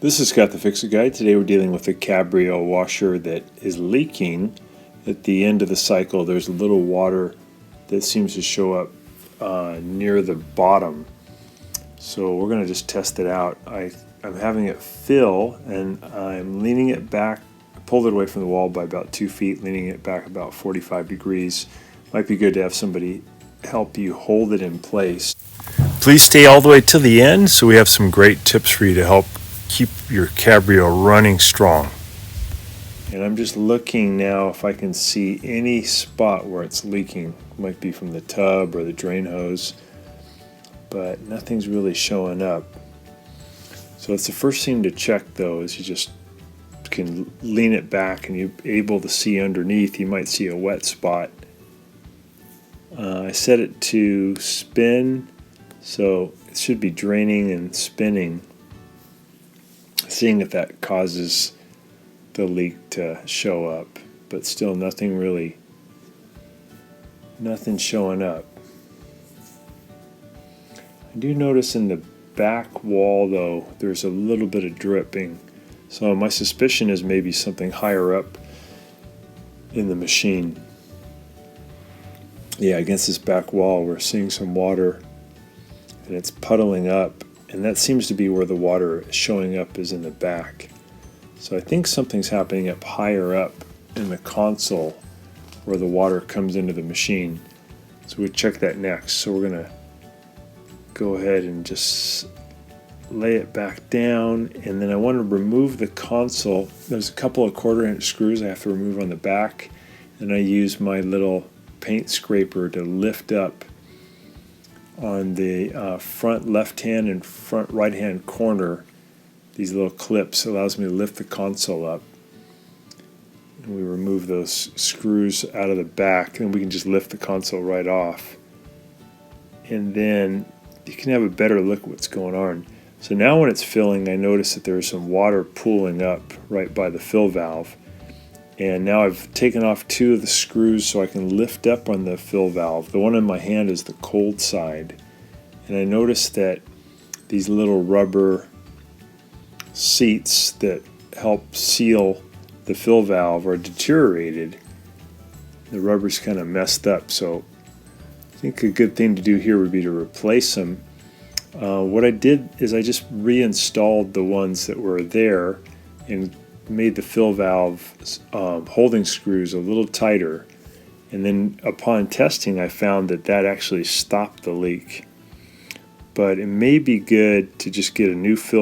This is Scott the Fix-It Guy. Today we're dealing with a Cabrio washer that is leaking. At the end of the cycle there's a little water that seems to show up near the bottom. So we're going to just test it out. I'm having it fill and I'm leaning it back, pulled it away from the wall by about 2 feet, leaning it back about 45 degrees. Might be good to have somebody help you hold it in place. Please stay all the way to the end so we have some great tips for you to help keep your Cabrio running strong. And I'm just looking now if I can see any spot where it's leaking. It might be from the tub or the drain hose, but nothing's really showing up. So it's the first thing to check though, is you just can lean it back and you're able to see underneath. You might see a wet spot. I set it to spin, so it should be draining and spinning, seeing if that causes the leak to show up, but still nothing showing up. I do notice in the back wall though there's a little bit of dripping, so my suspicion is maybe something higher up in the machine. Yeah, against this back wall we're seeing some water and it's puddling up, and that seems to be where the water is showing up, is in the back. So I think something's happening up higher up in the console where the water comes into the machine. So we'll check that next. So we're going to go ahead and just lay it back down, and then I want to remove the console. There's a couple of 1/4-inch screws I have to remove on the back, and I use my little paint scraper to lift up on the front left hand and front right hand corner. These little clips allows me to lift the console up, and we remove those screws out of the back, and we can just lift the console right off, and then you can have a better look at what's going on. So now when it's filling, I notice that there's some water pooling up right by the fill valve, and now I've taken off 2 of the screws so I can lift up on the fill valve. The one in my hand is the cold side, and I noticed that these little rubber seats that help seal the fill valve are deteriorated. The rubber's kind of messed up, so I think a good thing to do here would be to replace them. What I did is I just reinstalled the ones that were there and made the fill valve holding screws a little tighter, and then upon testing I found that actually stopped the leak. But it may be good to just get a new fill